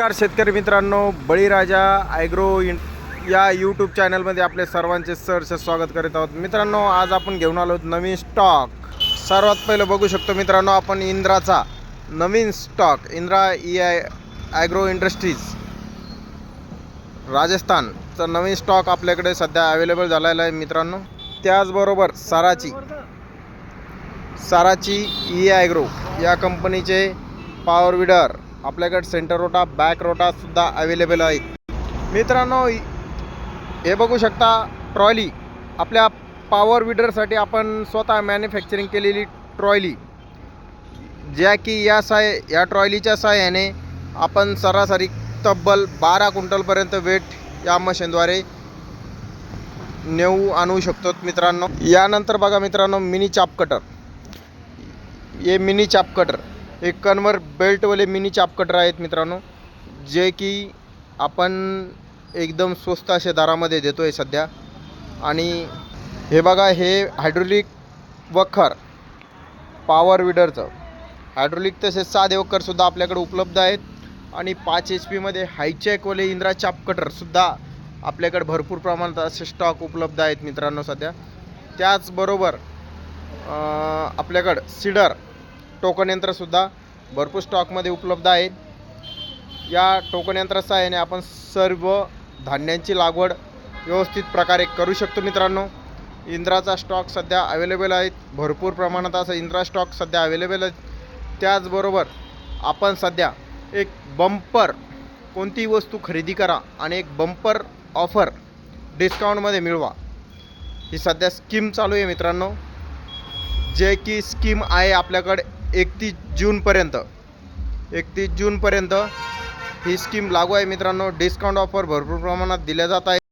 नमस्कार शेतकरी मित्रांनो, बळीराजा ॲग्रो या यूट्यूब चॅनलमध्ये आपले सर्वांचे सहर्ष स्वागत करीत आहोत. मित्रांनो, आज आपण घेऊन आलो नवीन स्टॉक. सर्वात पहिलं बघू शकतो मित्रांनो, आपण इंद्राचा नवीन स्टॉक, इंद्रा ॲग्रो इंडस्ट्रीज राजस्थानचा नवीन स्टॉक आपल्याकडे सध्या अवेलेबल झालेला आहे मित्रांनो. त्याचबरोबर साराची ॲग्रो या कंपनीचे पॉवर विडर आपल्याकडे सेंटर रोटा, बॅक रोटा सुद्धा अवेलेबल आहेत मित्रांनो. हे बघू शकता ट्रॉली, आपल्या पॉवर विडरसाठी आपण स्वतः मॅन्युफॅक्चरिंग केलेली ट्रॉली, ज्या की या ट्रॉलीच्या सहाय्याने आपण सरासरी तब्बल 12 क्विंटलपर्यंत वेट या मशीनद्वारे नेऊ आणू शकतो मित्रांनो. यानंतर बघा मित्रांनो, मिनी चाप कटर. हे मिनी चाप कटर एक कन्व्हर बेल्टवाले मिनी चाप कटर आहेत मित्रांनो, जे की आपण एकदम स्वस्त अशा दरामध्ये देतो आहे सध्या. आणि हे बघा, हे हायड्रोलिक वखर पॉवर विडरचं हायड्रोलिक तसेच साधे वखरसुद्धा आपल्याकडे उपलब्ध आहेत. आणि 5 HP मध्ये हायचॅकवाले इंद्रा चाप कटरसुद्धा आपल्याकडे भरपूर प्रमाणात असे स्टॉक उपलब्ध आहेत मित्रांनो सध्या. त्याचबरोबर आपल्याकडं सीडर टोकन यंत्रसुद्धा भरपूर स्टॉकमध्ये उपलब्ध आहेत. या टोकन यंत्राच्या सहाय्याने आपण सर्व धान्यांची लागवड व्यवस्थित प्रकारे करू शकतो मित्रांनो. इंद्राचा स्टॉक सध्या अवेलेबल आहेत, भरपूर प्रमाणात असा इंद्रा स्टॉक सध्या अवेलेबल आहे. त्याचबरोबर आपण सध्या एक बंपर, कोणतीही वस्तू खरेदी करा आणि एक बंपर ऑफर डिस्काउंटमध्ये मिळवा, ही सध्या स्कीम चालू आहे मित्रांनो. जे की स्कीम आहे आपल्याकडे 31 जूनपर्यंत ही स्कीम लागू आहे मित्रांनो. डिस्काउंट ऑफर भरपूर प्रमाणात दिल्या जात आहे.